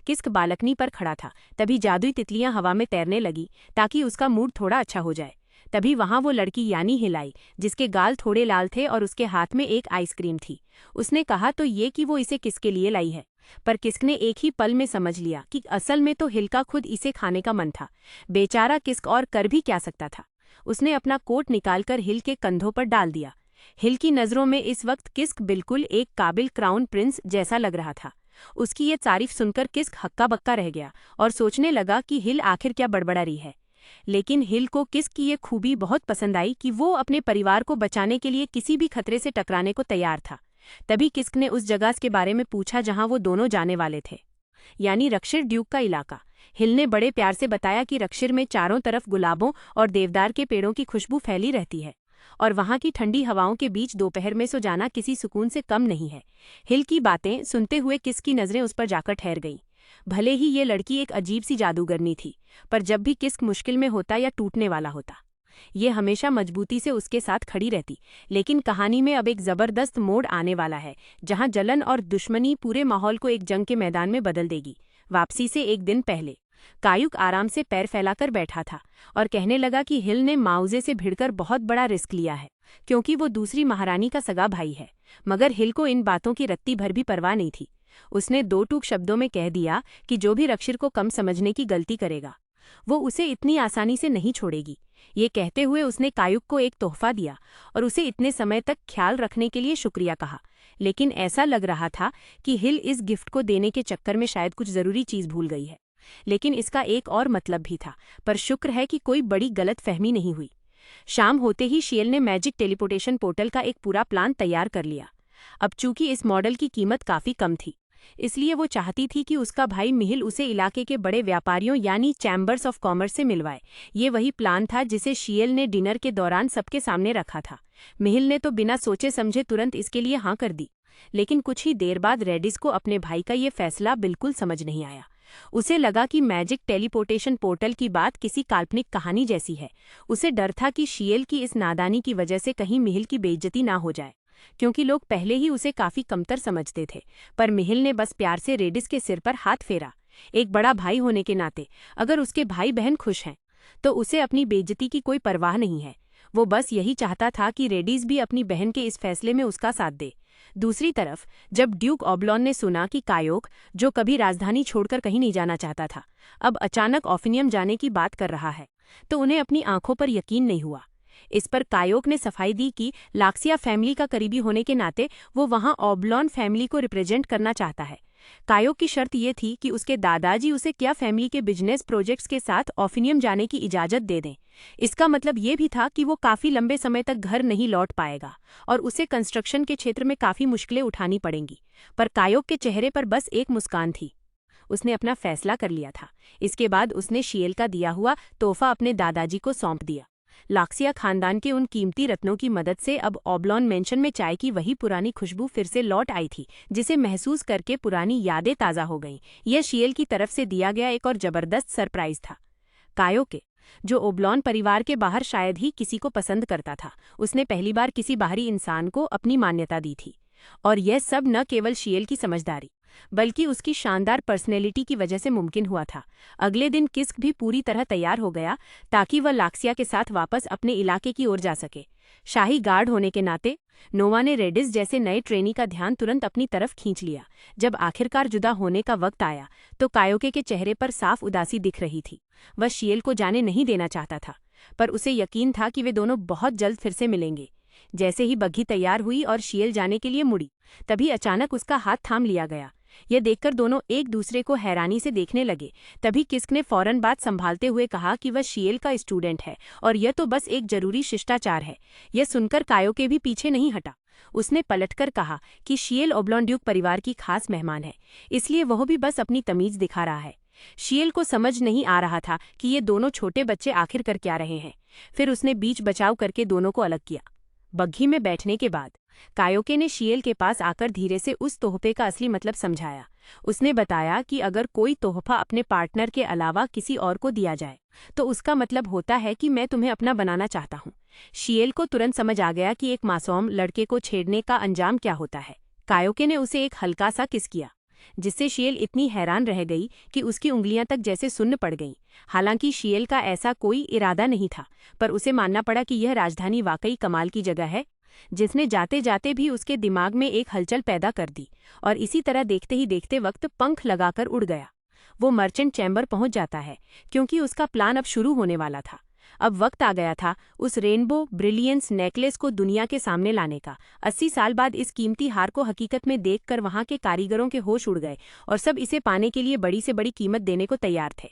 Kisku balcony पर खड़ा था। तभी जादुई तितलियां हवा में तैरने लगी ताकि उसका मूड थोड़ा अच्छा हो जाए। तभी वहां वो लड़की यानी हिल आई, जिसके गाल थोड़े लाल थे और उसके हाथ में एक आइसक्रीम थी। उसने कहा तो ये कि वो इसे किसके लिए लाई है, पर किस्क ने एक ही पल में समझ लिया कि असल में तो हिल का खुद इसे खाने का मन था। बेचारा किस्क और कर भी क्या सकता था। उसने अपना कोट निकालकर हिल के कंधों पर डाल दिया। हिल की नज़रों में इस वक्त किस्क बिल्कुल एक काबिल क्राउन प्रिंस जैसा लग रहा था। उसकी ये तारीफ सुनकर किस्क हक्का बक्का रह गया और सोचने लगा कि हिल आखिर क्या बड़बड़ा रही है। लेकिन हिल को किस्क की ये खूबी बहुत पसंद आई कि वो अपने परिवार को बचाने के लिए किसी भी खतरे से टकराने को तैयार था। तभी किस्क ने उस जगह के बारे में पूछा जहां वो दोनों जाने वाले थे, यानी रक्षिर ड्यूक का इलाका। हिल ने बड़े प्यार से बताया कि रक्षिर में चारों तरफ गुलाबों और देवदार के पेड़ों की खुशबू फैली रहती है और वहां की ठंडी हवाओं के बीच दोपहर में सो जाना किसी सुकून से कम नहीं है। हिल की बातें सुनते हुए किस्क की नजरें उस पर जाकर ठहर गईं। भले ही ये लड़की एक अजीब सी जादूगरनी थी, पर जब भी किस्क मुश्किल में होता या टूटने वाला होता, ये हमेशा मजबूती से उसके साथ खड़ी रहती। लेकिन कहानी में अब एक जबरदस्त मोड़ आने वाला है, जहां जलन और दुश्मनी पूरे माहौल को एक जंग के मैदान में बदल देगी। वापसी से एक दिन पहले कायुक आराम से पैर फैलाकर बैठा था और कहने लगा कि हिल ने माउजे से भिड़कर बहुत बड़ा रिस्क लिया है, क्योंकि वो दूसरी महारानी का सगा भाई है। मगर हिल को इन बातों की रत्ती भर भी परवाह नहीं थी। उसने दो टूक शब्दों में कह दिया कि जो भी रक्षिर को कम समझने की गलती करेगा, वो उसे इतनी आसानी से नहीं छोड़ेगी। ये कहते हुए उसने कायुक को एक तोहफा दिया और उसे इतने समय तक ख्याल रखने के लिए शुक्रिया कहा। लेकिन ऐसा लग रहा था कि हिल इस गिफ्ट को देने के चक्कर में शायद कुछ जरूरी चीज भूल गई है। लेकिन इसका एक और मतलब भी था, पर शुक्र है कि कोई बड़ी गलत फहमी नहीं हुई। शाम होते ही शियल ने मैजिक टेलीपोर्टेशन पोर्टल का एक पूरा प्लान तैयार कर लिया। अब चूंकि इस मॉडल की कीमत काफी कम थी, इसलिए वो चाहती थी कि उसका भाई मिहिल उसे इलाके के बड़े व्यापारियों यानी चैम्बर्स ऑफ कॉमर्स से मिलवाए। ये वही प्लान था जिसे शियल ने डिनर के दौरान सबके सामने रखा था। मिहिल ने तो बिना सोचे समझे तुरंत इसके लिए हाँ कर दी। लेकिन कुछ ही देर बाद रेडिस को अपने भाई का ये फैसला बिल्कुल समझ नहीं आया। उसे लगा कि मैजिक टेलीपोर्टेशन पोर्टल की बात किसी काल्पनिक कहानी जैसी है। उसे डर था कि शियल की इस नादानी की वजह से कहीं मिहिल की बेइज्जती ना हो जाए, क्योंकि लोग पहले ही उसे काफी कमतर समझते थे। पर मिहिल ने बस प्यार से रेडिस के सिर पर हाथ फेरा। एक बड़ा भाई होने के नाते अगर उसके भाई बहन खुश हैं, तो उसे अपनी बेइज्जती की कोई परवाह नहीं है। वो बस यही चाहता था कि रेडिस भी अपनी बहन के इस फैसले में उसका साथ दे। दूसरी तरफ जब ड्यूक ऑब्लॉन ने सुना कि कायोक, जो कभी राजधानी छोड़कर कहीं नहीं जाना चाहता था, अब अचानक ऑफिनियम जाने की बात कर रहा है, तो उन्हें अपनी आंखों पर यकीन नहीं हुआ। इस पर कायोक ने सफाई दी कि लाक्सिया फैमिली का करीबी होने के नाते वो वहां ऑब्लॉन फैमिली को रिप्रेजेंट करना चाहता है। कायोक की शर्त ये थी कि उसके दादाजी उसे क्या फैमिली के बिजनेस प्रोजेक्ट्स के साथ ऑफिनियम जाने की इजाजत दे दें। इसका मतलब ये भी था कि वो काफी लंबे समय तक घर नहीं लौट पाएगा और उसे कंस्ट्रक्शन के क्षेत्र में काफी मुश्किलें उठानी पड़ेंगी। पर कायोक के चेहरे पर बस एक मुस्कान थी। उसने अपना फैसला कर लिया था। इसके बाद उसने शियल का दिया हुआ तोहफा अपने दादाजी को सौंप दिया। लाक्सिया खानदान के उन कीमती रत्नों की मदद से अब ऑब्लॉन मेंशन में चाय की वही पुरानी खुशबू फिर से लौट आई थी, जिसे महसूस करके पुरानी यादें ताज़ा हो गईं। यह शियल की तरफ से दिया गया एक और जबरदस्त सरप्राइज था। कायोके, जो ओब्लॉन परिवार के बाहर शायद ही किसी को पसंद करता था, उसने पहली बार किसी बाहरी इंसान को अपनी मान्यता दी थी। और यह सब न केवल शियल की समझदारी, बल्कि उसकी शानदार पर्सनैलिटी की वजह से मुमकिन हुआ था। अगले दिन किस्क भी पूरी तरह तैयार हो गया ताकि वह लाक्सिया के साथ वापस अपने इलाके की ओर जा सके। शाही गार्ड होने के नाते नोवा ने रेडिस जैसे नए ट्रेनी का ध्यान तुरंत अपनी तरफ खींच लिया। जब आखिरकार जुदा होने का वक्त आया तो कायोके के चेहरे पर साफ उदासी दिख रही थी। वह शियल को जाने नहीं देना चाहता था, पर उसे यकीन था कि वे दोनों बहुत जल्द फिर से मिलेंगे। जैसे ही बग्घी तैयार हुई और शियल जाने के लिए मुड़ी, तभी अचानक उसका हाथ थाम लिया गया। यह देखकर दोनों एक दूसरे को हैरानी से देखने लगे। तभी किस्क ने फौरन बात संभालते हुए कहा कि वह शियल का स्टूडेंट है और यह तो बस एक जरूरी शिष्टाचार है। यह सुनकर कायोके भी पीछे नहीं हटा। उसने पलटकर कहा कि शियल ओब्लॉन ड्यूक परिवार की खास मेहमान है, इसलिए वह भी बस अपनी तमीज दिखा रहा है। शियल को समझ नहीं आ रहा था कि ये दोनों छोटे बच्चे आखिर कर क्या रहे हैं। फिर उसने बीच बचाव करके दोनों को अलग किया। बग्घी में बैठने के बाद कायोके ने शियल के पास आकर धीरे से उस तोहफे का असली मतलब समझाया। उसने बताया कि अगर कोई तोहफा अपने पार्टनर के अलावा किसी और को दिया जाए, तो उसका मतलब होता है कि मैं तुम्हें अपना बनाना चाहता हूँ। शियल को तुरंत समझ आ गया कि एक मासूम लड़के को छेड़ने का अंजाम क्या होता है। कायोके ने उसे एक हल्का सा किस किया, जिससे शियल इतनी हैरान रह गई कि उसकी उंगलियां तक जैसे सुन्न पड़ गईं। हालांकि शियल का ऐसा कोई इरादा नहीं था, पर उसे मानना पड़ा कि यह राजधानी वाकई कमाल की जगह है, जिसने जाते जाते भी उसके दिमाग में एक हलचल पैदा कर दी। और इसी तरह देखते ही देखते वक्त पंख लगाकर उड़ गया। वो मर्चेंट चैम्बर पहुंच जाता है, क्योंकि उसका प्लान अब शुरू होने वाला था। अब वक्त आ गया था उस रेनबो ब्रिलियंस नेकलेस को दुनिया के सामने लाने का। 80 साल बाद इस कीमती हार को हकीकत में देखकर वहां के कारीगरों के होश उड़ गए और सब इसे पाने के लिए बड़ी से बड़ी कीमत देने को तैयार थे।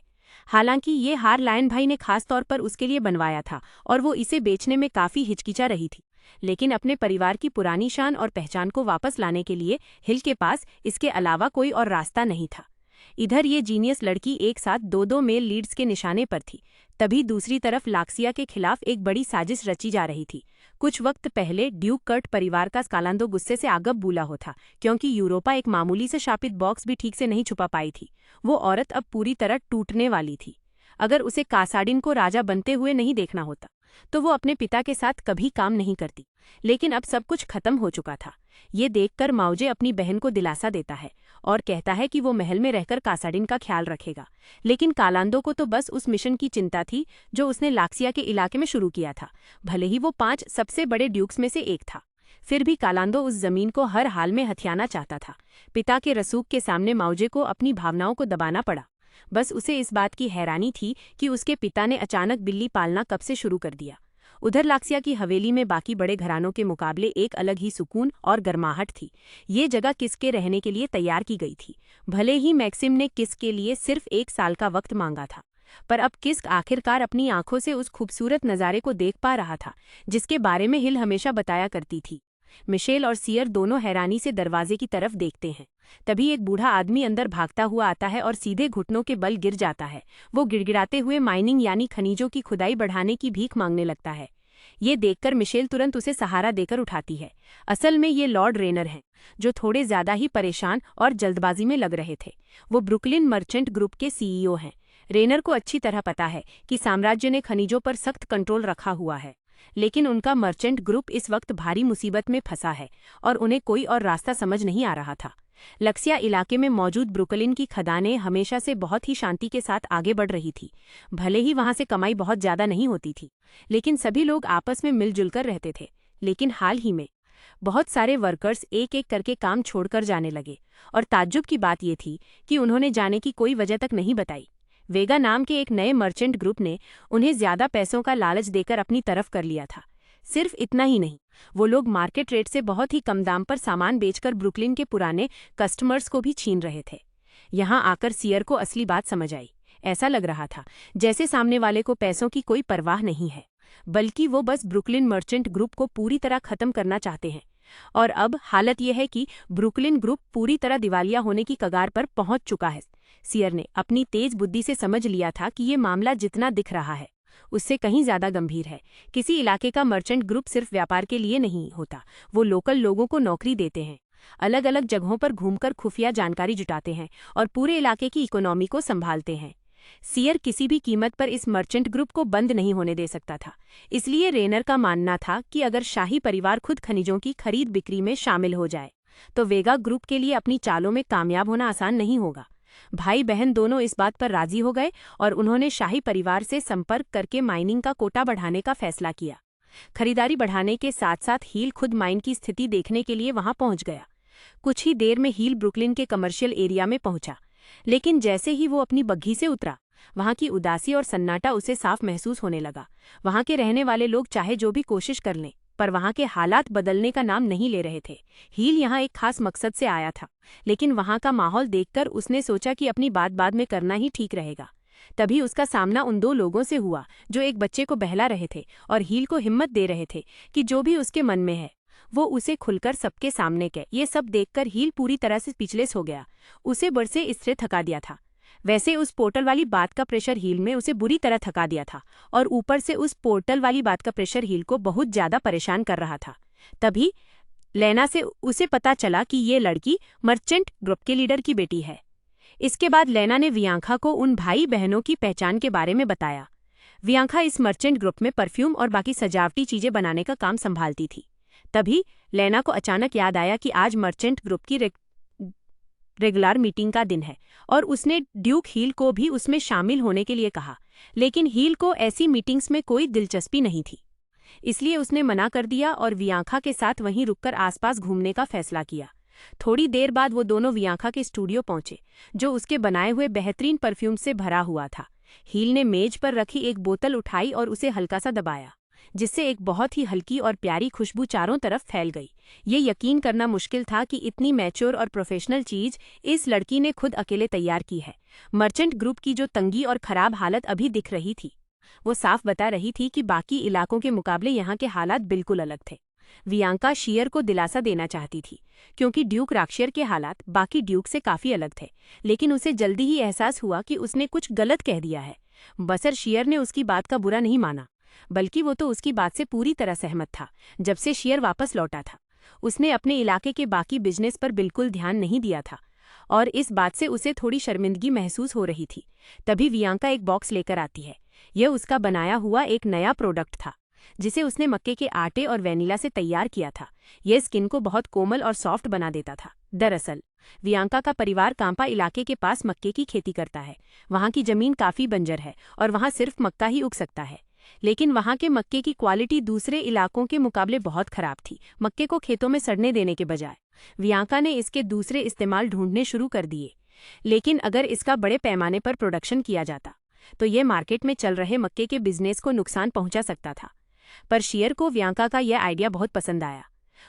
हालांकि ये हार लायन भाई ने खास तौर पर उसके लिए बनवाया था और वो इसे बेचने में काफी हिचकिचा रही थी। लेकिन अपने परिवार की पुरानी शान और पहचान को वापस लाने के लिए हिल के पास इसके अलावा कोई और रास्ता नहीं था। इधर ये जीनियस लड़की एक साथ दो मेल लीड्स के निशाने पर थी। तभी दूसरी तरफ लाक्सिया के खिलाफ एक बड़ी साजिश रची जा रही थी। कुछ वक्त पहले ड्यूक कर्ट परिवार का स्कालांदो गुस्से से आगब बूला हो था, क्योंकि यूरोपा एक मामूली से शापित बॉक्स भी ठीक से नहीं छुपा पाई थी। वो औरत अब पूरी तरह टूटने वाली थी। अगर उसे कासाडिन को राजा बनते हुए नहीं देखना होता तो वो अपने पिता के साथ कभी काम नहीं करती। लेकिन अब सब कुछ खत्म हो चुका था। ये देखकर माउजे अपनी बहन को दिलासा देता है और कहता है कि वो महल में रहकर कासाडिन का ख्याल रखेगा। लेकिन कालांदो को तो बस उस मिशन की चिंता थी जो उसने लाक्सिया के इलाके में शुरू किया था, भले ही वो 5 सबसे बड़े ड्यूक्स में से एक था। फिर भी कालांदो उस जमीन को हर हाल में हथियाना चाहता था। पिता के रसूख के सामने माउजे को अपनी भावनाओं को दबाना पड़ा। बस उसे इस बात की हैरानी थी कि उसके पिता ने अचानक बिल्ली पालना कब से शुरू कर दिया। उधर लाक्सिया की हवेली में बाकी बड़े घरानों के मुकाबले एक अलग ही सुकून और गर्माहट थी। ये जगह किस के रहने के लिए तैयार की गई थी। भले ही मैक्सिम ने किस के लिए सिर्फ 1 साल का वक्त मांगा था, पर अब किस्क आखिरकार अपनी आंखों से उस खूबसूरत नज़ारे को देख पा रहा था जिसके बारे में हिल हमेशा बताया करती थी। मिशेल और सियर दोनों हैरानी से दरवाजे की तरफ देखते हैं। तभी एक बूढ़ा आदमी अंदर भागता हुआ आता है और सीधे घुटनों के बल गिर जाता है। वो गिड़गिड़ाते हुए माइनिंग यानी खनिजों की खुदाई बढ़ाने की भीख मांगने लगता है। ये देखकर मिशेल तुरंत उसे सहारा देकर उठाती है। असल में ये लॉर्ड रेनर हैं, जो थोड़े ज्यादा ही परेशान और जल्दबाजी में लग रहे थे। वो ब्रुकलिन मर्चेंट ग्रुप के सीईओ हैं। रेनर को अच्छी तरह पता है कि साम्राज्य ने खनिजों पर सख्त कंट्रोल रखा हुआ है, लेकिन उनका मर्चेंट ग्रुप इस वक्त भारी मुसीबत में फंसा है और उन्हें कोई और रास्ता समझ नहीं आ रहा था। लक्सिया इलाके में मौजूद ब्रुकलिन की खदानें हमेशा से बहुत ही शांति के साथ आगे बढ़ रही थी। भले ही वहां से कमाई बहुत ज्यादा नहीं होती थी, लेकिन सभी लोग आपस में मिलजुल कर रहते थे। लेकिन हाल ही में बहुत सारे वर्कर्स एक एक करके काम छोड़कर जाने लगे और ताज्जुब की बात यह थी कि उन्होंने जाने की कोई वजह तक नहीं बताई। वेगा नाम के एक नए मर्चेंट ग्रुप ने उन्हें ज्यादा पैसों का लालच देकर अपनी तरफ कर लिया था। सिर्फ इतना ही नहीं, वो लोग मार्केट रेट से बहुत ही कम दाम पर सामान बेचकर ब्रुकलिन के पुराने कस्टमर्स को भी छीन रहे थे। यहाँ आकर सियर को असली बात समझ आई। ऐसा लग रहा था जैसे सामने वाले को पैसों की कोई परवाह नहीं है, बल्कि वो बस ब्रुकलिन मर्चेंट ग्रुप को पूरी तरह खत्म करना चाहते हैं। और अब हालत यह है कि ब्रुकलिन ग्रुप पूरी तरह दिवालिया होने की कगार पर पहुंच चुका है। सियर ने अपनी तेज बुद्धि से समझ लिया था कि ये मामला जितना दिख रहा है उससे कहीं ज्यादा गंभीर है। किसी इलाके का मर्चेंट ग्रुप सिर्फ व्यापार के लिए नहीं होता, वो लोकल लोगों को नौकरी देते हैं, अलग अलग जगहों पर घूमकर खुफिया जानकारी जुटाते हैं और पूरे इलाके की इकोनॉमी को संभालते हैं। सियर किसी भी कीमत पर इस मर्चेंट ग्रुप को बंद नहीं होने दे सकता था। इसलिए रेनर का मानना था कि अगर शाही परिवार खुद खनिजों की खरीद बिक्री में शामिल हो जाए तो वेगा ग्रुप के लिए अपनी चालों में कामयाब होना आसान नहीं होगा। भाई बहन दोनों इस बात पर राजी हो गए और उन्होंने शाही परिवार से संपर्क करके माइनिंग का कोटा बढ़ाने का फैसला किया। खरीदारी बढ़ाने के साथ साथ हील खुद माइन की स्थिति देखने के लिए वहां पहुंच गया। कुछ ही देर में हील ब्रुकलिन के कमर्शियल एरिया में पहुंचा, लेकिन जैसे ही वो अपनी बग्घी से उतरा, वहां की उदासी और सन्नाटा उसे साफ महसूस होने लगा। वहां के रहने वाले लोग चाहे जो भी कोशिश कर लें, पर वहां के हालात बदलने का नाम नहीं ले रहे थे। हील यहाँ एक खास मकसद से आया था, लेकिन वहां का माहौल देखकर उसने सोचा कि अपनी बात बाद में करना ही ठीक रहेगा। तभी उसका सामना उन 2 लोगों से हुआ जो एक बच्चे को बहला रहे थे और हील को हिम्मत दे रहे थे कि जो भी उसके मन में है वो उसे खुलकर सबके सामने कहे। ये सब देखकर हील पूरी तरह से स्पीचलेस हो गया। उसे बड़ से इससे थका दिया था। वैसे उस पोर्टल वाली बात का प्रेशर हील में उसे बुरी तरह थका दिया था और ऊपर से उस पोर्टल वाली बात का प्रेशर हील को बहुत ज्यादा परेशान कर रहा था। तभी लेना से उसे पता चला कि ये लड़की मर्चेंट ग्रुप के लीडर की बेटी है। इसके बाद लेना ने वियांखा को उन भाई बहनों की पहचान के बारे में बताया। वियांखा इस मर्चेंट ग्रुप में परफ्यूम और बाकी सजावटी चीजें बनाने का काम संभालती थी। तभी लेना को अचानक याद आया कि आज मर्चेंट ग्रुप की रेगुलर मीटिंग का दिन है और उसने ड्यूक हील को भी उसमें शामिल होने के लिए कहा, लेकिन हील को ऐसी मीटिंग्स में कोई दिलचस्पी नहीं थी। इसलिए उसने मना कर दिया और वियांका के साथ वहीं रुककर आसपास घूमने का फैसला किया। थोड़ी देर बाद वो दोनों वियांका के स्टूडियो पहुंचे, जो उसके बनाए हुए बेहतरीन परफ्यूम से भरा हुआ था। हील ने मेज पर रखी एक बोतल उठाई और उसे हल्का सा दबाया, जिससे एक बहुत ही हल्की और प्यारी खुशबू चारों तरफ फैल गई। ये यकीन करना मुश्किल था कि इतनी मैच्योर और प्रोफेशनल चीज इस लड़की ने खुद अकेले तैयार की है। मर्चेंट ग्रुप की जो तंगी और खराब हालत अभी दिख रही थी, वो साफ बता रही थी कि बाकी इलाकों के मुकाबले यहाँ के हालात बिल्कुल अलग थे। वियांका शीयर को दिलासा देना चाहती थी, क्योंकि ड्यूक राक्षियर के हालात बाकी ड्यूक से काफी अलग थे, लेकिन उसे जल्दी ही एहसास हुआ कि उसने कुछ गलत कह दिया है। बसर शीयर ने उसकी बात का बुरा नहीं माना, बल्कि वो तो उसकी बात से पूरी तरह सहमत था। जब से शीयर वापस लौटा था, उसने अपने इलाके के बाकी बिजनेस पर बिल्कुल ध्यान नहीं दिया था और इस बात से उसे थोड़ी शर्मिंदगी महसूस हो रही थी। तभी वियांका एक बॉक्स लेकर आती है। यह उसका बनाया हुआ एक नया प्रोडक्ट था, जिसे उसने मक्के के आटे और वेनिला से तैयार किया था। यह स्किन को बहुत कोमल और सॉफ्ट बना देता था। दरअसल वियांका का परिवार कांपा इलाके के पास मक्के की खेती करता है। वहाँ की जमीन काफी बंजर है और वहाँ सिर्फ मक्का ही उग सकता है, लेकिन वहाँ के मक्के की क्वालिटी दूसरे इलाकों के मुकाबले बहुत खराब थी। मक्के को खेतों में सड़ने देने के बजाय वियांका ने इसके दूसरे इस्तेमाल ढूंढने शुरू कर दिए, लेकिन अगर इसका बड़े पैमाने पर प्रोडक्शन किया जाता तो ये मार्केट में चल रहे मक्के के बिजनेस को नुकसान पहुंचा सकता था। पर शीयर को वियांका का यह आइडिया बहुत पसंद आया।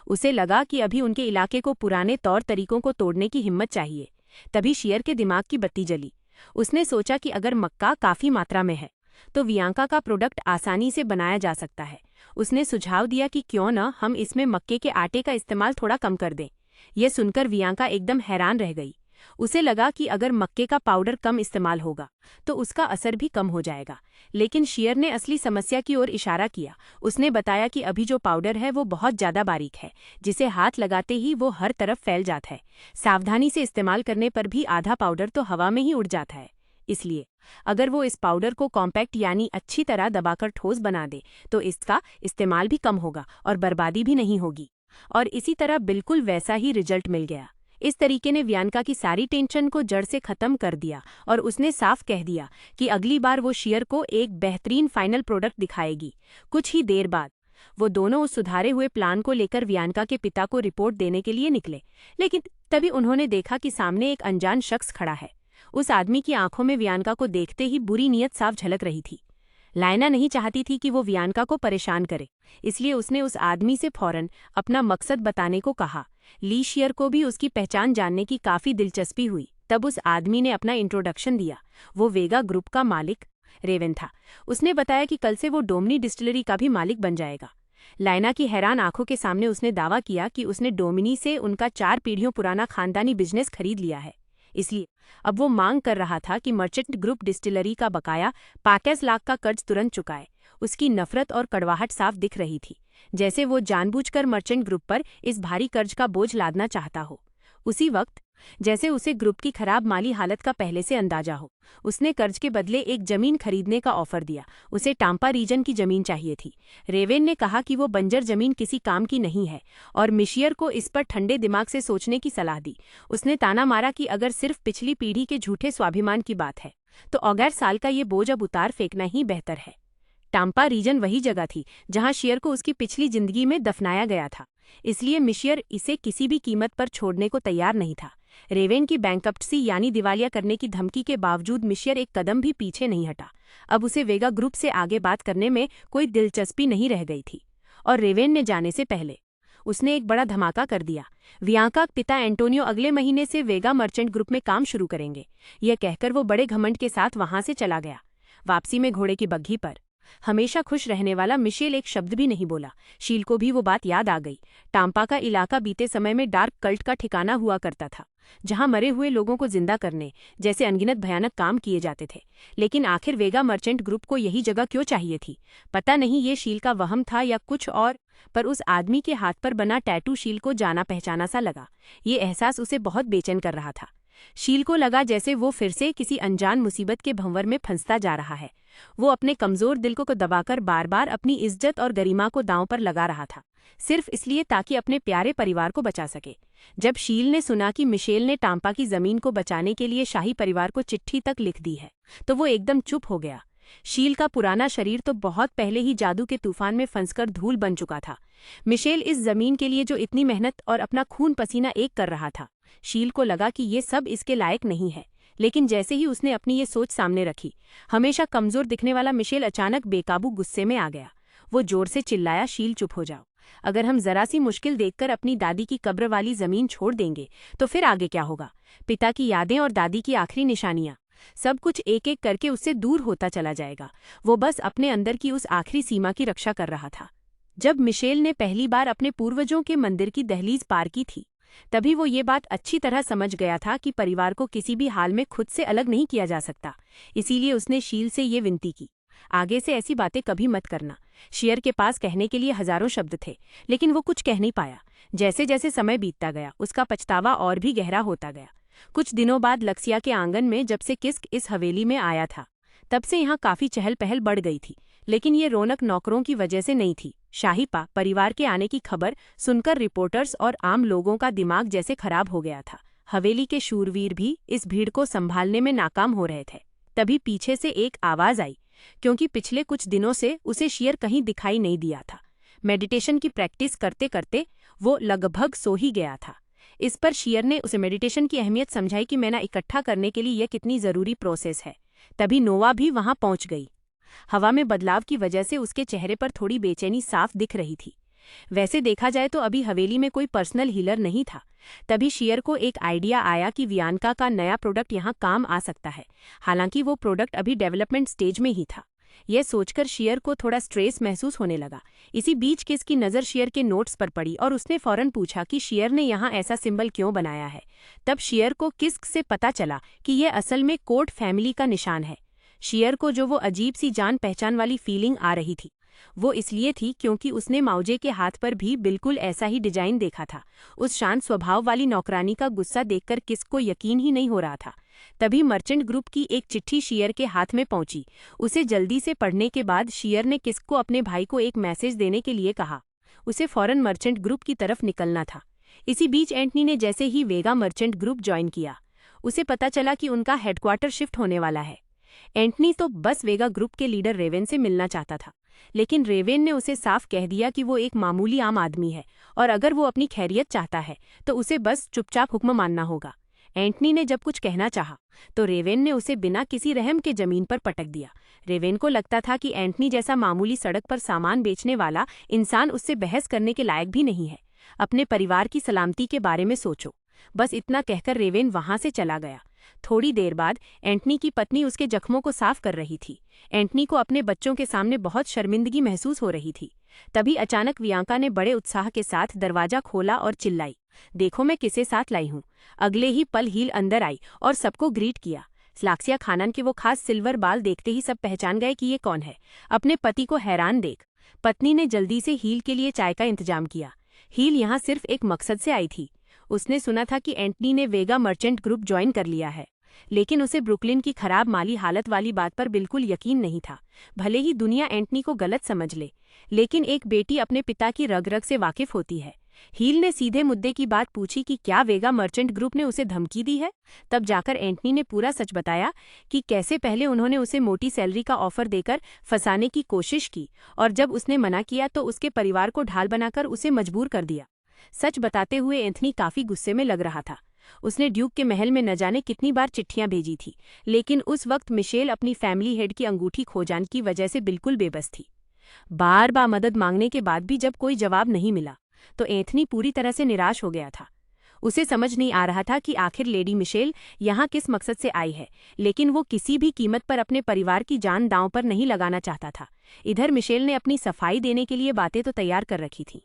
उसे लगा कि अभी उनके इलाके को पुराने तौर तरीकों को तोड़ने की हिम्मत चाहिए। तभी शीयर के दिमाग की बत्ती जली। उसने सोचा कि अगर मक्का काफी मात्रा में है तो वियांका का प्रोडक्ट आसानी से बनाया जा सकता है। उसने सुझाव दिया कि क्यों न हम इसमें मक्के के आटे का इस्तेमाल थोड़ा कम कर दें। यह सुनकर वियांका एकदम हैरान रह गई। उसे लगा कि अगर मक्के का पाउडर कम इस्तेमाल होगा तो उसका असर भी कम हो जाएगा, लेकिन शीयर ने असली समस्या की ओर इशारा किया। उसने बताया कि अभी जो पाउडर है वो बहुत ज़्यादा बारीक है, जिसे हाथ लगाते ही वो हर तरफ फैल जाता है। सावधानी से इस्तेमाल करने पर भी आधा पाउडर तो हवा में ही उड़ जाता है। इसलिए अगर वो इस पाउडर को कॉम्पैक्ट यानी अच्छी तरह दबाकर ठोस बना दे तो इसका इस्तेमाल भी कम होगा और बर्बादी भी नहीं होगी। और इसी तरह बिल्कुल वैसा ही रिजल्ट मिल गया। इस तरीके ने वियांका की सारी टेंशन को जड़ से खत्म कर दिया और उसने साफ कह दिया कि अगली बार वो शीयर को एक बेहतरीन फाइनल प्रोडक्ट दिखाएगी। कुछ ही देर बाद वो दोनों उस सुधारे हुए प्लान को लेकर वियांका के पिता को रिपोर्ट देने के लिए निकले, लेकिन तभी उन्होंने देखा कि सामने एक अनजान शख्स खड़ा है। उस आदमी की आंखों में वियांका को देखते ही बुरी नीयत साफ झलक रही थी। लायना नहीं चाहती थी कि वो वियांका को परेशान करे, इसलिए उसने उस आदमी से फौरन अपना मकसद बताने को कहा। ली शीयर को भी उसकी पहचान जानने की काफी दिलचस्पी हुई। तब उस आदमी ने अपना इंट्रोडक्शन दिया। वो वेगा ग्रुप का मालिक रेवेन था। उसने बताया कि कल से वो डोमिनी डिस्टिलरी का भी मालिक बन जाएगा। लायना की हैरान आंखों के सामने उसने दावा किया कि उसने डोमिनी से उनका 4 पीढ़ियों पुराना खानदानी बिजनेस खरीद लिया है। इसलिए अब वो मांग कर रहा था कि मर्चेंट ग्रुप डिस्टिलरी का बकाया 25 लाख का कर्ज तुरंत चुकाए। उसकी नफरत और कड़वाहट साफ दिख रही थी, जैसे वो जानबूझकर मर्चेंट ग्रुप पर इस भारी कर्ज का बोझ लादना चाहता हो। उसी वक्त जैसे उसे ग्रुप की खराब माली हालत का पहले से अंदाजा हो, उसने कर्ज के बदले एक जमीन खरीदने का ऑफर दिया। उसे टाम्पा रीजन की जमीन चाहिए थी। रेवेन ने कहा कि वो बंजर जमीन किसी काम की नहीं है और मिशियर को इस पर ठंडे दिमाग से सोचने की सलाह दी। उसने ताना मारा कि अगर सिर्फ पिछली पीढ़ी के झूठे स्वाभिमान की बात है तो 11 साल का ये बोझ अब उतार फेंकना ही बेहतर है। टाम्पा रीजन वही जगह थी जहां शीयर को उसकी पिछली जिंदगी में दफनाया गया था, इसलिए मिशियर इसे किसी भी कीमत पर छोड़ने को तैयार नहीं था। रेवेन की बैंकरप्सी यानी दिवालिया करने की धमकी के बावजूद मिशियर एक कदम भी पीछे नहीं हटा। अब उसे वेगा ग्रुप से आगे बात करने में कोई दिलचस्पी नहीं रह गई थी और रेवेन ने जाने से पहले उसने एक बड़ा धमाका कर दिया। वियांका पिता एंटोनियो अगले महीने से वेगा मर्चेंट ग्रुप में काम शुरू करेंगे। यह कहकर वो बड़े घमंड के साथ वहां से चला गया। वापसी में घोड़े की बग्घी पर हमेशा खुश रहने वाला मिशेल एक शब्द भी नहीं बोला। शील को भी वो बात याद आ गई। टाम्पा का इलाका बीते समय में डार्क कल्ट का ठिकाना हुआ करता था, जहां मरे हुए लोगों को जिंदा करने जैसे अनगिनत भयानक काम किए जाते थे। लेकिन आखिर वेगा मर्चेंट ग्रुप को यही जगह क्यों चाहिए थी? पता नहीं ये शील का वहम था या कुछ और, पर उस आदमी के हाथ पर बना टैटू शील को जाना पहचाना सा लगा। ये एहसास उसे बहुत बेचैन कर रहा था। शील को लगा जैसे वो फिर से किसी अनजान मुसीबत के भंवर में फंसता जा रहा है। वो अपने कमजोर दिल को दबाकर बार बार अपनी इज्जत और गरिमा को दांव पर लगा रहा था, सिर्फ इसलिए ताकि अपने प्यारे परिवार को बचा सके। जब शील ने सुना कि मिशेल ने टाम्पा की जमीन को बचाने के लिए शाही परिवार को चिट्ठी तक लिख दी है, तो वो एकदम चुप हो गया। शील का पुराना शरीर तो बहुत पहले ही जादू के तूफान में फंसकर धूल बन चुका था। मिशेल इस जमीन के लिए जो इतनी मेहनत और अपना खून पसीना एक कर रहा था, शील को लगा कि ये सब इसके लायक नहीं है। लेकिन जैसे ही उसने अपनी ये सोच सामने रखी, हमेशा कमजोर दिखने वाला मिशेल अचानक बेकाबू गुस्से में आ गया। वो जोर से चिल्लाया, शील चुप हो जाओ। अगर हम जरा सी मुश्किल देखकर अपनी दादी की कब्र वाली जमीन छोड़ देंगे तो फिर आगे क्या होगा? पिता की यादें और दादी की आखिरी निशानियां, सब कुछ एक एक करके उससे दूर होता चला जाएगा। वो बस अपने अंदर की उस आखिरी सीमा की रक्षा कर रहा था। जब मिशेल ने पहली बार अपने पूर्वजों के मंदिर की दहलीज पार की थी, तभी वो ये बात अच्छी तरह समझ गया था कि परिवार को किसी भी हाल में खुद से अलग नहीं किया जा सकता। इसीलिए उसने शील से ये विनती की, आगे से ऐसी बातें कभी मत करना। शीयर के पास कहने के लिए हजारों शब्द थे, लेकिन वो कुछ कह नहीं पाया। जैसे जैसे समय बीतता गया, उसका पछतावा और भी गहरा होता गया। कुछ दिनों बाद लक्सिया के आंगन में जब से किस्क इस हवेली में आया था, तब से यहाँ काफी चहल पहल बढ़ गई थी। लेकिन ये रौनक नौकरों की वजह से नहीं थी। शाही परिवार के आने की खबर सुनकर रिपोर्टर्स और आम लोगों का दिमाग जैसे खराब हो गया था। हवेली के शूरवीर भी इस भीड़ को संभालने में नाकाम हो रहे थे। तभी पीछे से एक आवाज आई, क्योंकि पिछले कुछ दिनों से उसे शीयर कहीं दिखाई नहीं दिया था। मेडिटेशन की प्रैक्टिस करते करते वो लगभग सो ही गया था। इस पर शीयर ने उसे मेडिटेशन की अहमियत समझाई कि मैना इकट्ठा करने के लिए यह कितनी जरूरी प्रोसेस है। तभी नोवा भी वहां पहुंच गई। हवा में बदलाव की वजह से उसके चेहरे पर थोड़ी बेचैनी साफ दिख रही थी। वैसे देखा जाए तो अभी हवेली में कोई पर्सनल हीलर नहीं था। तभी शीयर को एक आइडिया आया कि वियांका का नया प्रोडक्ट यहाँ काम आ सकता है। हालांकि वो प्रोडक्ट अभी डेवलपमेंट स्टेज में ही था। यह सोचकर शीयर को थोड़ा स्ट्रेस महसूस होने लगा। इसी बीच किस्क की नज़र शीयर के नोट्स पर पड़ी और उसने फौरन पूछा कि शीयर ने यहाँ ऐसा सिंबल क्यों बनाया है। तब शीयर को किस्क से पता चला कि यह असल में कोर्ट फैमिली का निशान है। शीयर को जो वो अजीब सी जान पहचान वाली फीलिंग आ रही थी, वो इसलिए थी क्योंकि उसने माउजे के हाथ पर भी बिल्कुल ऐसा ही डिजाइन देखा था। उस शांत स्वभाव वाली नौकरानी का गुस्सा देखकर किस्क को यकीन ही नहीं हो रहा था। तभी मर्चेंट ग्रुप की एक चिट्ठी शीयर के हाथ में पहुंची। उसे जल्दी से पढ़ने के बाद शीयर ने किस्क को अपने भाई को एक मैसेज देने के लिए कहा। उसे फौरन मर्चेंट ग्रुप की तरफ निकलना था। इसी बीच एंटनी ने जैसे ही वेगा मर्चेंट ग्रुप ज्वाइन किया, उसे पता चला कि उनका हेडक्वार्टर शिफ्ट होने वाला है। एंटनी तो बस वेगा ग्रुप के लीडर रेवेन से मिलना चाहता था, लेकिन रेवेन ने उसे साफ कह दिया कि वो एक मामूली आम आदमी है और अगर वो अपनी खैरियत चाहता है तो उसे बस चुपचाप हुक्म मानना होगा। एंटनी ने जब कुछ कहना चाहा तो रेवेन ने उसे बिना किसी रहम के जमीन पर पटक दिया। रेवेन को लगता था कि एंटनी जैसा मामूली सड़क पर सामान बेचने वाला इंसान उससे बहस करने के लायक भी नहीं है। अपने परिवार की सलामती के बारे में सोचो। बस इतना कहकर रेवेन वहां से चला गया। थोड़ी देर बाद एंटनी की पत्नी उसके जख्मों को साफ कर रही थी। एंटनी को अपने बच्चों के सामने बहुत शर्मिंदगी महसूस हो रही थी। तभी अचानक वियांका ने बड़े उत्साह के साथ दरवाजा खोला और चिल्लाई, देखो मैं किसे साथ लाई हूँ। अगले ही पल हील अंदर आई और सबको ग्रीट किया। लाक्सिया खानन के वो खास सिल्वर बाल देखते ही सब पहचान गए कि ये कौन है। अपने पति को हैरान देख पत्नी ने जल्दी से हील के लिए चाय का इंतजाम किया। हील यहाँ सिर्फ एक मकसद से आई थी। उसने सुना था कि एंटनी ने वेगा मर्चेंट ग्रुप ज्वाइन कर लिया है, लेकिन उसे ब्रुकलिन की खराब माली हालत वाली बात पर बिल्कुल यकीन नहीं था। भले ही दुनिया एंटनी को गलत समझ ले, लेकिन एक बेटी अपने पिता की रग रग से वाकिफ होती है। हील ने सीधे मुद्दे की बात पूछी कि क्या वेगा मर्चेंट ग्रुप ने उसे धमकी दी है। तब जाकर एंटनी ने पूरा सच बताया कि कैसे पहले उन्होंने उसे मोटी सैलरी का ऑफर देकर फंसाने की कोशिश की और जब उसने मना किया तो उसके परिवार को ढाल बनाकर उसे मजबूर कर दिया। सच बताते हुए एंथनी काफी गुस्से में लग रहा था। उसने ड्यूक के महल में न जाने कितनी बार चिट्ठियां भेजी थी, लेकिन उस वक्त मिशेल अपनी फैमिली हेड की अंगूठी खो जाने की वजह से बिल्कुल बेबस थी। बार बार मदद मांगने के बाद भी जब कोई जवाब नहीं मिला तो एंथनी पूरी तरह से निराश हो गया था। उसे समझ नहीं आ रहा था कि आखिर लेडी मिशेल यहाँ किस मकसद से आई है, लेकिन वो किसी भी कीमत पर अपने परिवार की जान दांव पर नहीं लगाना चाहता था। इधर मिशेल ने अपनी सफाई देने के लिए बातें तो तैयार कर रखी थी,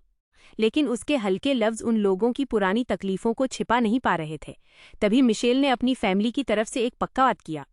लेकिन उसके हल्के लफ्ज उन लोगों की पुरानी तकलीफों को छिपा नहीं पा रहे थे। तभी मिशेल ने अपनी फैमिली की तरफ से एक पक्का वादा किया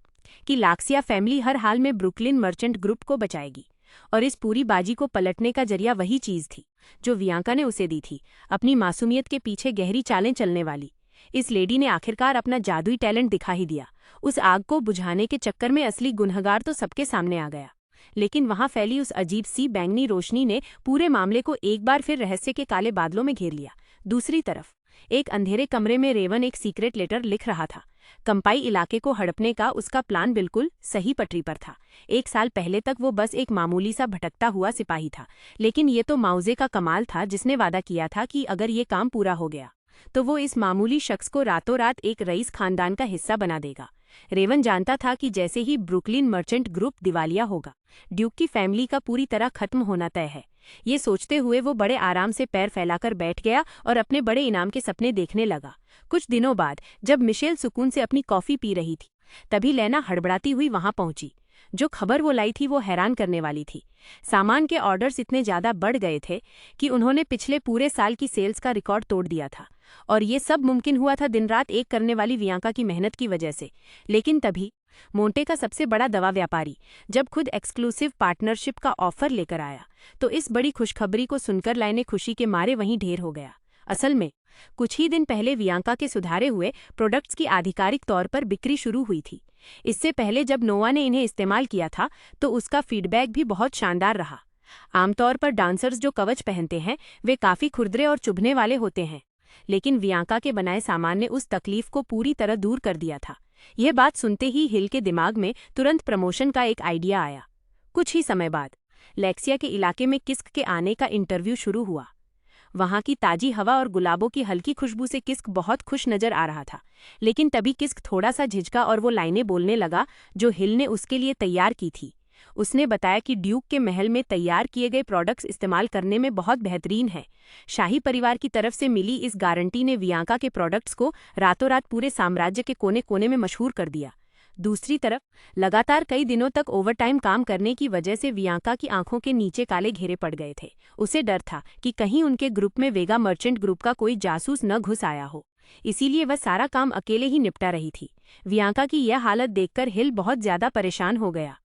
कि लाक्सिया फैमिली हर हाल में ब्रुकलिन मर्चेंट ग्रुप को बचाएगी, और इस पूरी बाजी को पलटने का जरिया वही चीज थी जो वियांका ने उसे दी थी, अपनी मासूमियत के पीछे गहरी चालें चलने वाली। इस लेडी ने आखिरकार अपना जादुई टैलेंट दिखा ही दिया। उस आग को बुझाने के चक्कर में असली गुनहगार तो सबके सामने आ गया। लेकिन वहां फैली उस अजीब सी बैंगनी रोशनी ने पूरे मामले को एक बार फिर रहस्य के काले बादलों में घेर लिया। दूसरी तरफ एक अंधेरे कमरे में रेवन एक सीक्रेट लेटर लिख रहा था। कंपाई इलाके को हड़पने का उसका प्लान बिल्कुल सही पटरी पर था। 1 साल पहले तक वो बस एक मामूली सा भटकता हुआ सिपाही था, लेकिन ये तो माउजे का कमाल था जिसने वादा किया था कि अगर ये काम पूरा हो गया तो वो इस मामूली शख्स को रातों रात एक रईस खानदान का हिस्सा बना देगा। रेवन जानता था कि जैसे ही ब्रुकलिन मर्चेंट ग्रुप दिवालिया होगा, ड्यूक की फैमिली का पूरी तरह खत्म होना तय है। ये सोचते हुए वो बड़े आराम से पैर फैलाकर बैठ गया और अपने बड़े इनाम के सपने देखने लगा। कुछ दिनों बाद जब मिशेल सुकून से अपनी कॉफी पी रही थी, तभी लेना हड़बड़ाती हुई वहां पहुंची। जो खबर वो लाई थी वो हैरान करने वाली थी। सामान के ऑर्डर्स इतने ज्यादा बढ़ गए थे कि उन्होंने पिछले पूरे साल की सेल्स का रिकॉर्ड तोड़ दिया था, और ये सब मुमकिन हुआ था दिन रात एक करने वाली वियांका की मेहनत की वजह से। लेकिन तभी मोंटे का सबसे बड़ा दवा व्यापारी जब खुद एक्सक्लूसिव पार्टनरशिप का ऑफर लेकर आया, तो इस बड़ी खुशखबरी को सुनकर लाइने खुशी के मारे वहीं ढेर हो गया। असल में कुछ ही दिन पहले वियांका के सुधारे हुए प्रोडक्ट्स की आधिकारिक तौर पर बिक्री शुरू हुई थी। इससे पहले जब नोवा ने इन्हें इस्तेमाल किया था तो उसका फीडबैक भी बहुत शानदार रहा। आमतौर पर डांसर्स जो कवच पहनते हैं वे काफी खुरदरे और चुभने वाले होते हैं, लेकिन वियांका के बनाए सामान ने उस तकलीफ को पूरी तरह दूर कर दिया था। यह बात सुनते ही हिल के दिमाग में तुरंत प्रमोशन का एक आइडिया आया। कुछ ही समय बाद लेक्सिया के इलाके में किस्क के आने का इंटरव्यू शुरू हुआ। वहां की ताजी हवा और गुलाबों की हल्की खुशबू से किस्क बहुत खुश नजर आ रहा था। लेकिन तभी किस्क थोड़ा सा झिझका और वो लाइनें बोलने लगा जो हिल ने उसके लिए तैयार की थी। उसने बताया कि ड्यूक के महल में तैयार किए गए प्रोडक्ट्स इस्तेमाल करने में बहुत बेहतरीन है। शाही परिवार की तरफ से मिली इस गारंटी ने वियांका के प्रोडक्ट्स को रातों रात पूरे साम्राज्य के कोने कोने में मशहूर कर दिया। दूसरी तरफ लगातार कई दिनों तक ओवरटाइम काम करने की वजह से वियांका की आंखों के नीचे काले घेरे पड़ गए थे। उसे डर था कि कहीं उनके ग्रुप में वेगा मर्चेंट ग्रुप का कोई जासूस न घुस आया हो, इसीलिए वह सारा काम अकेले ही निपटा रही थी। वियांका की यह हालत देखकर हिल बहुत ज्यादा परेशान हो गया,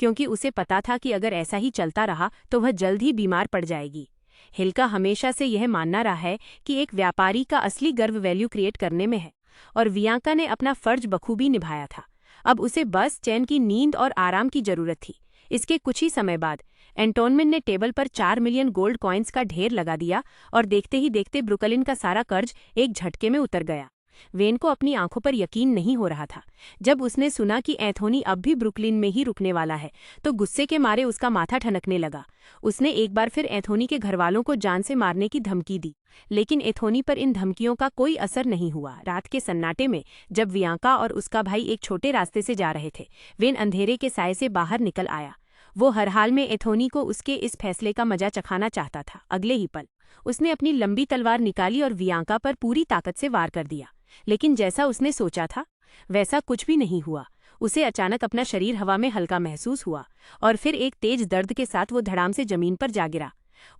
क्योंकि उसे पता था कि अगर ऐसा ही चलता रहा तो वह जल्द ही बीमार पड़ जाएगी। हिल का हमेशा से यह मानना रहा है कि एक व्यापारी का असली गर्व वैल्यू क्रिएट करने में है, और वियांका ने अपना फर्ज बखूबी निभाया था। अब उसे बस चैन की नींद और आराम की जरूरत थी। इसके कुछ ही समय बाद एंटोनमेंट ने टेबल पर 4 मिलियन गोल्ड कॉइन्स का ढेर लगा दिया, और देखते ही देखते ब्रुकलिन का सारा कर्ज एक झटके में उतर गया। वेन को अपनी आंखों पर यकीन नहीं हो रहा था। जब उसने सुना कि एंथोनी अब भी ब्रुकलिन में ही रुकने वाला है तो गुस्से के मारे उसका माथा ठनकने लगा। उसने एक बार फिर एंथोनी के घरवालों को जान से मारने की धमकी दी, लेकिन एंथोनी पर इन धमकियों का कोई असर नहीं हुआ। रात के सन्नाटे में जब वियांका और उसका भाई एक छोटे रास्ते से जा रहे थे, वेन अंधेरे के साए से बाहर निकल आया। वो हर हाल में एंथोनी को उसके इस फैसले का मजा चखाना चाहता था। अगले ही पल उसने अपनी लंबी तलवार निकाली और वियांका पर पूरी ताकत से वार कर दिया। लेकिन जैसा उसने सोचा था वैसा कुछ भी नहीं हुआ। उसे अचानक अपना शरीर हवा में हल्का महसूस हुआ, और फिर एक तेज दर्द के साथ वो धड़ाम से जमीन पर जा गिरा।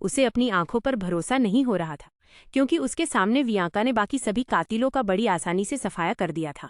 उसे अपनी आंखों पर भरोसा नहीं हो रहा था, क्योंकि उसके सामने वियांका ने बाकी सभी कातिलों का बड़ी आसानी से सफाया कर दिया था।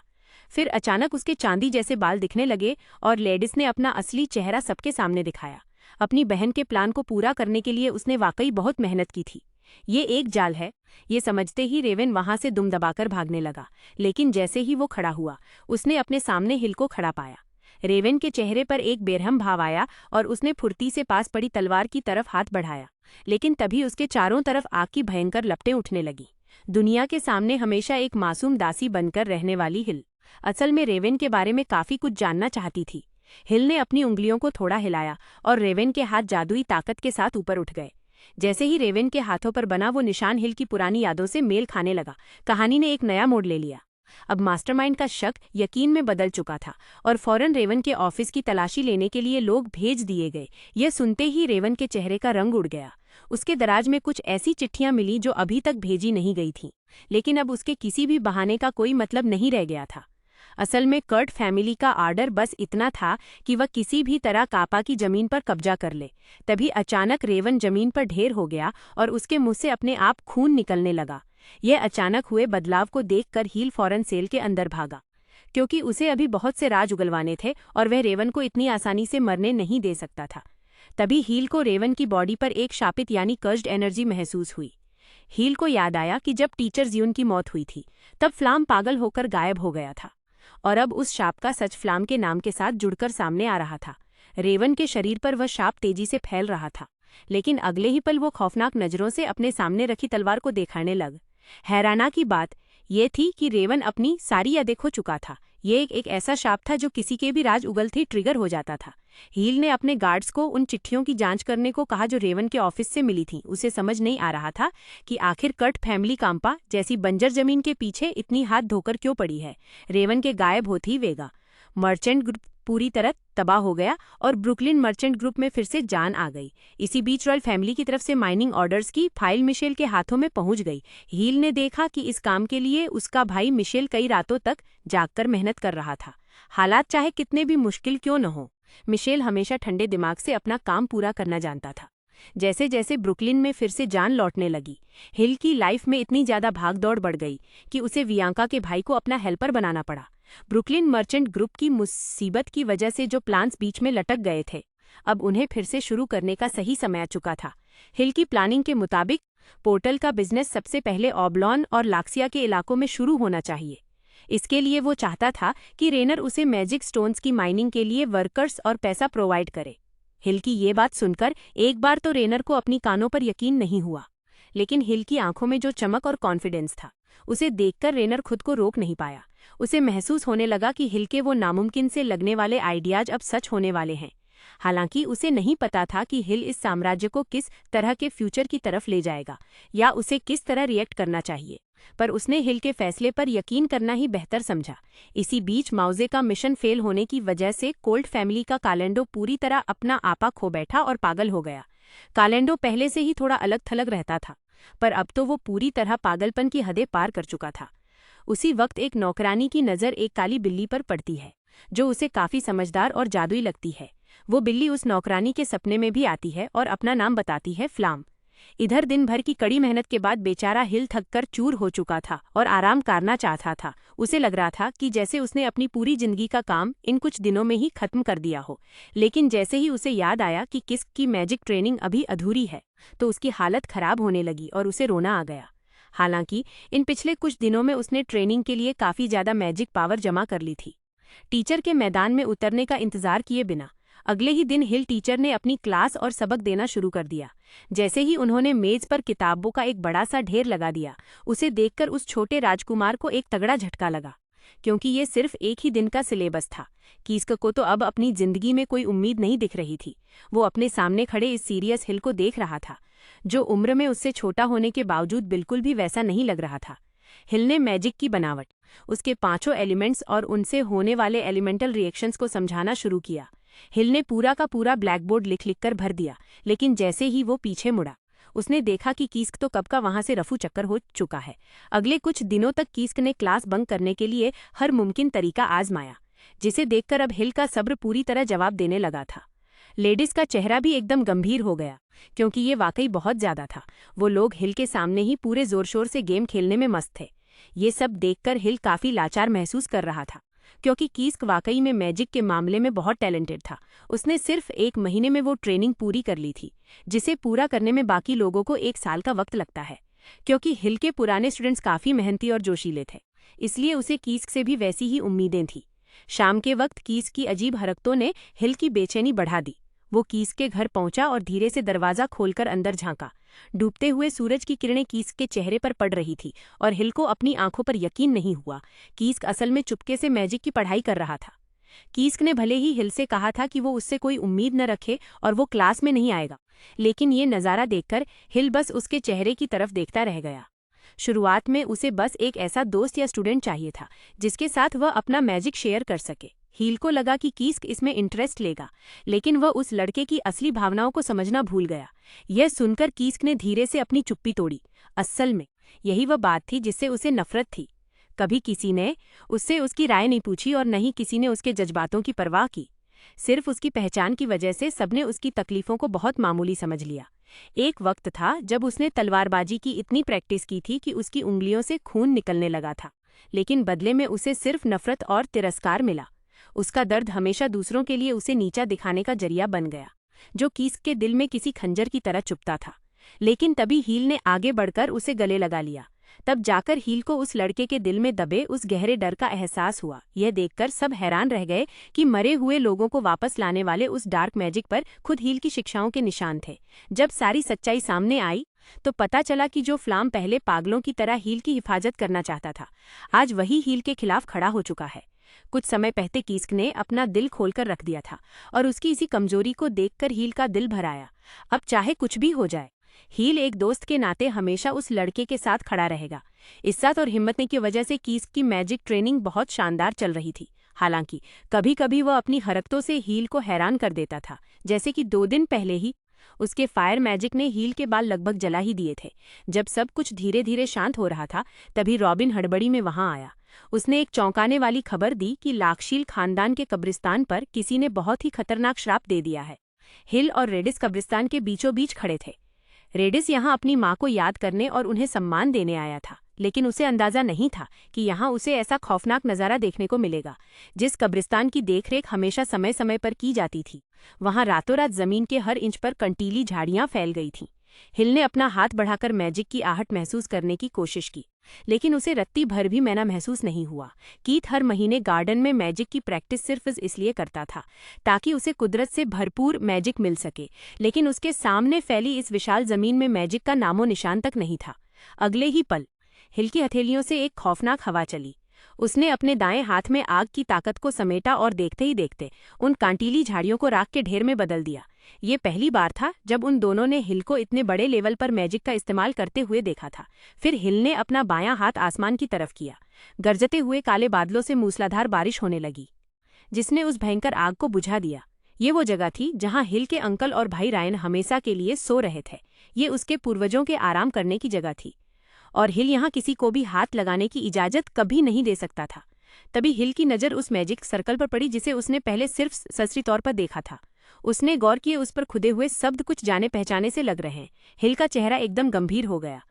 फिर अचानक उसके चांदी जैसे बाल दिखने लगे और लेडिस ने अपना असली चेहरा सबके सामने दिखाया। अपनी बहन के प्लान को पूरा करने के लिए उसने वाकई बहुत मेहनत की थी। ये एक जाल है, ये समझते ही रेवन वहां से दुम दबाकर भागने लगा। लेकिन जैसे ही वो खड़ा हुआ उसने अपने सामने हिल को खड़ा पाया। रेवन के चेहरे पर एक बेरहम भाव आया और उसने फुर्ती से पास पड़ी तलवार की तरफ हाथ बढ़ाया। लेकिन तभी उसके चारों तरफ आग की भयंकर लपटें उठने लगी। दुनिया के सामने हमेशा एक मासूम दासी बनकर रहने वाली हिल असल में रेवन के बारे में काफी कुछ जानना चाहती थी। हिल ने अपनी उंगलियों को थोड़ा हिलाया और रेवन के हाथ जादुई ताकत के साथ ऊपर उठ गए। जैसे ही रेवन के हाथों पर बना वो निशान हिल की पुरानी यादों से मेल खाने लगा। कहानी ने एक नया मोड़ ले लिया। अब मास्टरमाइंड का शक यकीन में बदल चुका था और फौरन रेवन के ऑफिस की तलाशी लेने के लिए लोग भेज दिए गए। यह सुनते ही रेवन के चेहरे का रंग उड़ गया। उसके दराज में कुछ ऐसी चिट्ठियां मिली जो अभी तक भेजी नहीं गई थीं, लेकिन अब उसके किसी भी बहाने का कोई मतलब नहीं रह गया था। असल में कर्ट फैमिली का आर्डर बस इतना था कि वह किसी भी तरह कापा की जमीन पर कब्जा कर ले। तभी अचानक रेवन जमीन पर ढेर हो गया और उसके मुंह से अपने आप खून निकलने लगा। यह अचानक हुए बदलाव को देखकर हील फौरन सेल के अंदर भागा, क्योंकि उसे अभी बहुत से राज उगलवाने थे और वह रेवन को इतनी आसानी से मरने नहीं दे सकता था। तभी हील को रेवन की बॉडी पर एक शापित यानी कर्ज्ड एनर्जी महसूस हुई। हील को याद आया कि जब टीचर ज्यून की मौत हुई थी तब फ्लाम पागल होकर गायब हो गया था, और अब उस शाप का सच फ्लाम के नाम के साथ जुड़कर सामने आ रहा था। रेवन के शरीर पर वह शाप तेजी से फैल रहा था, लेकिन अगले ही पल वो खौफनाक नजरों से अपने सामने रखी तलवार को दिखाने लग। हैराना की बात यह थी कि रेवन अपनी सारी यादें खो चुका था। ये एक ऐसा शाप था जो किसी के भी राज उगलते ट्रिगर हो जाता था। हील ने अपने गार्ड्स को उन चिट्ठियों की जांच करने को कहा जो रेवन के ऑफिस से मिली थीं। उसे समझ नहीं आ रहा था कि आखिर कट फैमिली कांपा जैसी बंजर जमीन के पीछे इतनी हाथ धोकर क्यों पड़ी है। रेवन के गायब होती वेगा मर्चेंट ग्रुप पूरी तरह तबाह हो गया और ब्रुकलिन मर्चेंट ग्रुप में फिर से जान आ गई। इसी बीच रॉयल फैमिली की तरफ से माइनिंग ऑर्डर्स की फाइल मिशेल के हाथों में पहुंच गई। हील ने देखा कि इस काम के लिए उसका भाई मिशेल कई रातों तक जागकर मेहनत कर रहा था। हालात चाहे कितने भी मुश्किल क्यों न हो, मिशेल हमेशा ठंडे दिमाग से अपना काम पूरा करना जानता था। जैसे जैसे ब्रुकलिन में फिर से जान लौटने लगी, हिल की लाइफ में इतनी ज्यादा भागदौड़ बढ़ गई कि उसे वियांका के भाई को अपना हेल्पर बनाना पड़ा। ब्रुकलिन मर्चेंट ग्रुप की मुसीबत की वजह से जो प्लान्स बीच में लटक गए थे, अब उन्हें फिर से शुरू करने का सही समय आ चुका था। हिल की प्लानिंग के मुताबिक पोर्टल का बिजनेस सबसे पहले ऑब्लॉन और लाक्सिया के इलाकों में शुरू होना चाहिए। इसके लिए वो चाहता था कि रेनर उसे मैजिक स्टोन्स की माइनिंग के लिए वर्कर्स और पैसा प्रोवाइड करे। हिल की ये बात सुनकर एक बार तो रेनर को अपनी कानों पर यकीन नहीं हुआ, लेकिन हिल की आंखों में जो चमक और कॉन्फिडेंस था, उसे देखकर रेनर खुद को रोक नहीं पाया। उसे महसूस होने लगा कि हिल के वो नामुमकिन से लगने वाले आइडियाज अब सच होने वाले हैं। हालांकि उसे नहीं पता था कि हिल इस साम्राज्य को किस तरह के फ्यूचर की तरफ ले जाएगा या उसे किस तरह रिएक्ट करना चाहिए, पर उसने हिल के फैसले पर यकीन करना ही बेहतर समझा। इसी बीच माउजे का मिशन फेल होने की वजह से कोल्ट फैमिली का कालेंडो पूरी तरह अपना आपा खो बैठा और पागल हो गया। कालेंडो पहले से ही थोड़ा अलग थलग रहता था, पर अब तो वो पूरी तरह पागलपन की हदें पार कर चुका था। उसी वक्त एक नौकरानी की नज़र एक काली बिल्ली पर पड़ती है जो उसे काफ़ी समझदार और जादुई लगती है। वो बिल्ली उस नौकरानी के सपने में भी आती है और अपना नाम बताती है फ्लाम। इधर दिन भर की कड़ी मेहनत के बाद बेचारा हिल थककर चूर हो चुका था और आराम करना चाहता था। उसे लग रहा था कि जैसे उसने अपनी पूरी जिंदगी का काम इन कुछ दिनों में ही खत्म कर दिया हो। लेकिन जैसे ही उसे याद आया कि किस्क की मैजिक ट्रेनिंग अभी अधूरी है, तो उसकी हालत खराब होने लगी और उसे रोना आ गया। हालांकि इन पिछले कुछ दिनों में उसने ट्रेनिंग के लिए काफ़ी ज़्यादा मैजिक पावर जमा कर ली थी। टीचर के मैदान में उतरने का इंतजार किए बिना अगले ही दिन हिल टीचर ने अपनी क्लास और सबक देना शुरू कर दिया। जैसे ही उन्होंने मेज पर किताबों का एक बड़ा सा ढेर लगा दिया, उसे देखकर उस छोटे राजकुमार को एक तगड़ा झटका लगा, क्योंकि ये सिर्फ एक ही दिन का सिलेबस था। किस्क को तो अब अपनी जिंदगी में कोई उम्मीद नहीं दिख रही थी। वो अपने सामने खड़े इस सीरियस हिल को देख रहा था, जो उम्र में उससे छोटा होने के बावजूद बिल्कुल भी वैसा नहीं लग रहा था। हिल ने मैजिक की बनावट, उसके 5 एलिमेंट्स और उनसे होने वाले एलिमेंटल रिएक्शंस को समझाना शुरू किया। हिल ने पूरा का पूरा ब्लैकबोर्ड लिख लिख कर भर दिया, लेकिन जैसे ही वो पीछे मुड़ा, उसने देखा कि किस्क तो कब का वहां से रफू चक्कर हो चुका है। अगले कुछ दिनों तक किस्क ने क्लास बंक करने के लिए हर मुमकिन तरीका आजमाया, जिसे देखकर अब हिल का सब्र पूरी तरह जवाब देने लगा था। लेडीज का चेहरा भी एकदम गंभीर हो गया, क्योंकि ये वाकई बहुत ज्यादा था। वो लोग हिल के सामने ही पूरे जोर शोर से गेम खेलने में मस्त थे। ये सब देखकर हिल काफी लाचार महसूस कर रहा था, क्योंकि किस्क वाकई में मैजिक के मामले में बहुत टैलेंटेड था। उसने सिर्फ 1 महीने में वो ट्रेनिंग पूरी कर ली थी, जिसे पूरा करने में बाकी लोगों को 1 साल का वक्त लगता है। क्योंकि हिल के पुराने स्टूडेंट्स काफी मेहनती और जोशीले थे, इसलिए उसे किस्क से भी वैसी ही उम्मीदें थी। शाम के वक्त किस्क की अजीब हरकतों ने हिल की बेचैनी बढ़ा दी। वो किस्क के घर पहुंचा और धीरे से दरवाजा खोलकर अंदर झांका। डूबते हुए सूरज की किरणें किस्क के चेहरे पर पड़ रही थी और हिल को अपनी आंखों पर यकीन नहीं हुआ। किस्क असल में चुपके से मैजिक की पढ़ाई कर रहा था। किस्क ने भले ही हिल से कहा था कि वो उससे कोई उम्मीद न रखे और वो क्लास में नहीं आएगा, लेकिन ये नज़ारा देखकर हिल बस उसके चेहरे की तरफ देखता रह गया। शुरुआत में उसे बस एक ऐसा दोस्त या स्टूडेंट चाहिए था जिसके साथ वह अपना मैजिक शेयर कर सके। हील को लगा कि किस्क इसमें इंटरेस्ट लेगा, लेकिन वह उस लड़के की असली भावनाओं को समझना भूल गया। यह सुनकर किस्क ने धीरे से अपनी चुप्पी तोड़ी। असल में यही वह बात थी जिससे उसे नफरत थी। कभी किसी ने उससे उसकी राय नहीं पूछी और न ही किसी ने उसके जज्बातों की परवाह की। सिर्फ उसकी पहचान की वजह से सबने उसकी तकलीफों को बहुत मामूली समझ लिया। एक वक्त था जब उसने तलवारबाजी की इतनी प्रैक्टिस की थी कि उसकी उंगलियों से खून निकलने लगा था, लेकिन बदले में उसे सिर्फ नफरत और तिरस्कार मिला। उसका दर्द हमेशा दूसरों के लिए उसे नीचा दिखाने का जरिया बन गया, जो किस्क के दिल में किसी खंजर की तरह चुभता था। लेकिन तभी हील ने आगे बढ़कर उसे गले लगा लिया। तब जाकर हील को उस लड़के के दिल में दबे उस गहरे डर का एहसास हुआ। यह देखकर सब हैरान रह गए कि मरे हुए लोगों को वापस लाने वाले उस डार्क मैजिक पर खुद हील की शिक्षाओं के निशान थे। जब सारी सच्चाई सामने आई तो पता चला कि जो फ्लाम पहले पागलों की तरह हील की हिफाजत करना चाहता था, आज वही हील के खिलाफ खड़ा हो चुका है। कुछ समय पहले कीस्क ने अपना दिल खोलकर रख दिया था और उसकी इसी कमजोरी को देखकर हील का दिल भर आया। अब चाहे कुछ भी हो जाए, हील एक दोस्त के नाते हमेशा उस लड़के के साथ खड़ा रहेगा। इज्जत और हिम्मत की वजह से कीस्क की मैजिक ट्रेनिंग बहुत शानदार चल रही थी। हालांकि कभी कभी वह अपनी हरकतों से हील को हैरान कर देता था, जैसे कि 2 दिन पहले ही उसके फायर मैजिक ने हील के बाल लगभग जला ही दिए थे। जब सब कुछ धीरे धीरे शांत हो रहा था, तभी रॉबिन हड़बड़ी में वहां आया। उसने एक चौंकाने वाली खबर दी कि लाक्षील खानदान के कब्रिस्तान पर किसी ने बहुत ही खतरनाक श्राप दे दिया है। हिल और रेडिस कब्रिस्तान के बीचों बीच खड़े थे। रेडिस यहाँ अपनी माँ को याद करने और उन्हें सम्मान देने आया था, लेकिन उसे अंदाजा नहीं था कि यहाँ उसे ऐसा खौफनाक नज़ारा देखने को मिलेगा। जिस कब्रिस्तान की देखरेख हमेशा समय समय पर की जाती थी, वहाँ रातों रात जमीन के हर इंच पर कंटीली झाड़ियाँ फैल गई थीं। हिल ने अपना हाथ बढ़ाकर मैजिक की आहट महसूस करने की कोशिश की, लेकिन उसे रत्ती भर भी मैना महसूस नहीं हुआ। कीथ हर महीने गार्डन में मैजिक की प्रैक्टिस सिर्फ इसलिए करता था ताकि उसे कुदरत से भरपूर मैजिक मिल सके, लेकिन उसके सामने फैली इस विशाल जमीन में मैजिक का नामो निशान तक नहीं था। अगले ही पल हिल की हथेलियों से एक खौफनाक हवा चली। उसने अपने दाएं हाथ में आग की ताकत को समेटा और देखते ही देखते उन कांटीली झाड़ियों को राख के ढेर में बदल दिया। ये पहली बार था जब उन दोनों ने हिल को इतने बड़े लेवल पर मैजिक का इस्तेमाल करते हुए देखा था। फिर हिल ने अपना बायां हाथ आसमान की तरफ किया। गरजते हुए काले बादलों से मूसलाधार बारिश होने लगी, जिसने उस भयंकर आग को बुझा दिया। ये वो जगह थी जहां हिल के अंकल और भाई रायन हमेशा के लिए सो रहे थे। ये उसके पूर्वजों के आराम करने की जगह थी और हिल यहाँ किसी को भी हाथ लगाने की इजाजत कभी नहीं दे सकता था। तभी हिल की नज़र उस मैजिक सर्कल पर पड़ी जिसे उसने पहले सिर्फ ससरी तौर पर देखा था। उसने गौर किए उस पर खुदे हुए शब्द कुछ जाने पहचाने से लग रहे हैं। हिल का चेहरा एकदम गंभीर हो गया।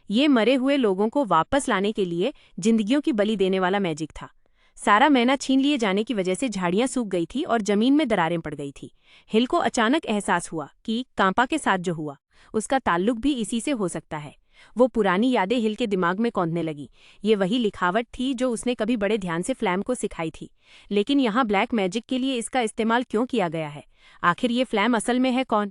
ये मरे हुए लोगों को वापस लाने के लिए जिंदगियों की बलि देने वाला मैजिक था। सारा मैना छीन लिए जाने की वजह से झाड़ियां सूख गई थी और जमीन में दरारें पड़ गई थी। हिल को अचानक एहसास हुआ कि कांपा के साथ जो हुआ उसका ताल्लुक भी इसी से हो सकता है। वो पुरानी यादें हिल के दिमाग में कौंधने लगी। ये वही लिखावट थी जो उसने कभी बड़े ध्यान से फ्लैम को सिखाई थी, लेकिन यहाँ ब्लैक मैजिक के लिए इसका इस्तेमाल क्यों किया गया है? आखिर ये फ्लैम असल में है कौन?